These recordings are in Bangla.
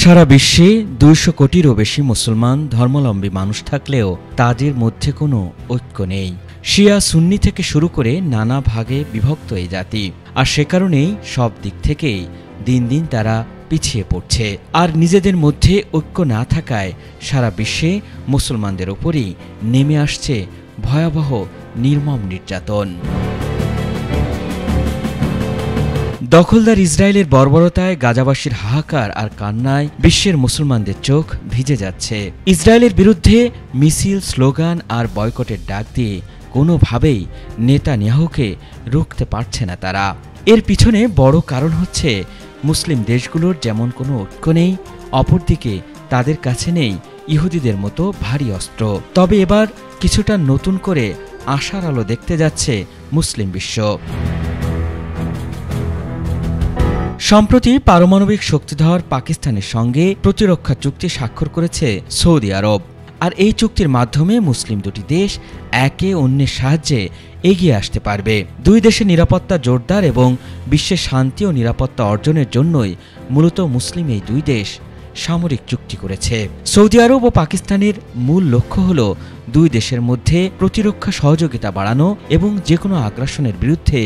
সারা বিশ্বে 200 কোটিরও বেশি মুসলমান ধর্মাবলম্বী মানুষ থাকলেও তাদের মধ্যে কোনো ঐক্য নেই। শিয়া সুন্নি থেকে শুরু করে নানা ভাগে বিভক্ত এই জাতি, আর সে কারণেই সব দিক থেকেই দিন দিন তারা পিছিয়ে পড়ছে। আর নিজেদের মধ্যে ঐক্য না থাকায় সারা বিশ্বে মুসলমানদের উপরই নেমে আসছে ভয়াবহ নির্মম নির্যাতন। দখলদার ইসরায়েলের বর্বরতায় গাজাবাসীর হাহাকার আর কান্নায় বিশ্বের মুসলমানদের চোখ ভিজে যাচ্ছে। ইসরায়েলের বিরুদ্ধে মিছিল, স্লোগান আর বয়কটের ডাক দিয়ে কোনোভাবেই নেতানিয়াহুকে রুখতে পারছে না তারা। এর পিছনে বড় কারণ হচ্ছে মুসলিম দেশগুলোর যেমন কোনো ঐক্য নেই, অপরদিকে তাদের কাছে নেই ইহুদিদের মতো ভারী অস্ত্র। তবে এবার কিছুটা নতুন করে আশার আলো দেখতে যাচ্ছে মুসলিম বিশ্ব। সম্প্রতি পারমাণবিক শক্তিধর পাকিস্তানের সঙ্গে প্রতিরক্ষা চুক্তি স্বাক্ষর করেছে সৌদি আরব। আর এই চুক্তির মাধ্যমে মুসলিম দুটি দেশ একে অন্যের সাহায্যে এগিয়ে আসতে পারবে। দুই দেশের নিরাপত্তা জোরদার এবং বিশ্বের শান্তি ও নিরাপত্তা অর্জনের জন্যই মূলত মুসলিম এই দুই দেশ সামরিক চুক্তি করেছে। সৌদি আরব ও পাকিস্তানের মূল লক্ষ্য হল দুই দেশের মধ্যে প্রতিরক্ষা সহযোগিতা বাড়ানো এবং যে কোনো আগ্রাসনের বিরুদ্ধে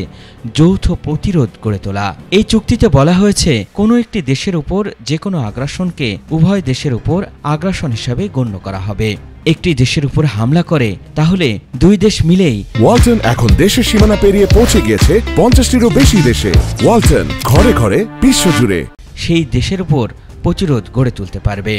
যৌথ প্রতিরোধ গড়ে তোলা। এই চুক্তিতে বলা হয়েছে, কোনো একটি দেশের উপর যে কোনো আগ্রাসনকে উভয় দেশের উপর আগ্রাসন হিসাবে গণ্য করা হবে। একটি দেশের উপর হামলা করে তাহলে দুই দেশ মিলেই। ওয়ালটন এখন দেশের সীমানা পেরিয়ে পৌঁছে গিয়েছে 50টিরও বেশি দেশে। ওয়ালটন, ঘরে ঘরে বিশ্বজুড়ে সেই দেশের উপর প্রতিরোধ গড়ে তুলতে পারবে।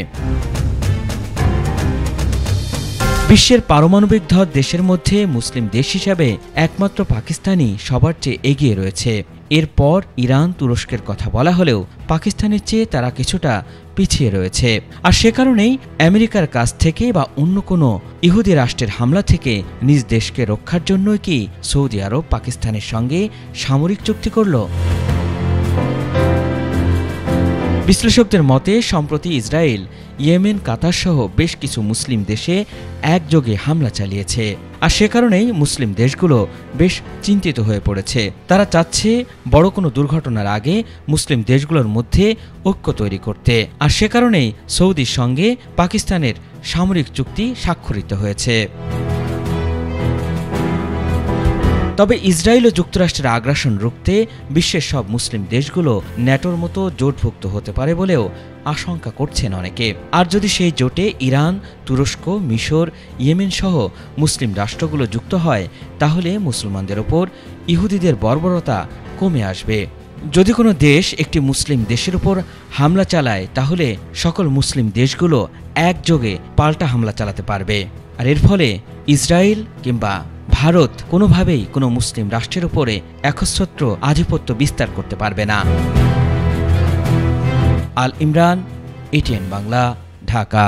বিশ্বের পারমাণবিকধর দেশের মধ্যে মুসলিম দেশ হিসাবে একমাত্র পাকিস্তানই সবার চেয়ে এগিয়ে রয়েছে। এরপর ইরান, তুরস্কের কথা বলা হলেও পাকিস্তানের চেয়ে তারা কিছুটা পিছিয়ে রয়েছে। আর সে কারণেই আমেরিকার কাছ থেকে বা অন্য কোনো ইহুদি রাষ্ট্রের হামলা থেকে নিজ দেশকে রক্ষার জন্যই কি সৌদি আরব পাকিস্তানের সঙ্গে সামরিক চুক্তি করল? বিশ্লেষকদের মতে সম্প্রতি ইসরায়েল, ইয়েমেন, কাতার সহ বেশ কিছু মুসলিম দেশে একযোগে হামলা চালিয়েছে। আর সে কারণেই মুসলিম দেশগুলো বেশ চিন্তিত হয়ে পড়েছে। তারা চাচ্ছে বড় কোনো দুর্ঘটনার আগে মুসলিম দেশগুলোর মধ্যে ঐক্য তৈরি করতে। আর সে কারণেই সৌদির সঙ্গে পাকিস্তানের সামরিক চুক্তি স্বাক্ষরিত হয়েছে। তবে ইসরায়েল ও যুক্তরাষ্ট্রের আগ্রাসন রুখতে বিশ্বের সব মুসলিম দেশগুলো ন্যাটোর মতো জোটভুক্ত হতে পারে বলেও আশঙ্কা করছেন অনেকে। আর যদি সেই জোটে ইরান, তুরস্ক, মিশর, ইয়েমেন সহ মুসলিম রাষ্ট্রগুলো যুক্ত হয়, তাহলে মুসলমানদের ওপর ইহুদিদের বর্বরতা কমে আসবে। যদি কোনো দেশ একটি মুসলিম দেশের উপর হামলা চালায়, তাহলে সকল মুসলিম দেশগুলো একযোগে পাল্টা হামলা চালাতে পারবে। আর এর ফলে ইসরায়েল কিংবা ভারত কোনোভাবেই কোনো মুসলিম রাষ্ট্রের উপরে একচ্ছত্র আধিপত্য বিস্তার করতে পারবে না। আল ইমরান, ATN বাংলা, ঢাকা।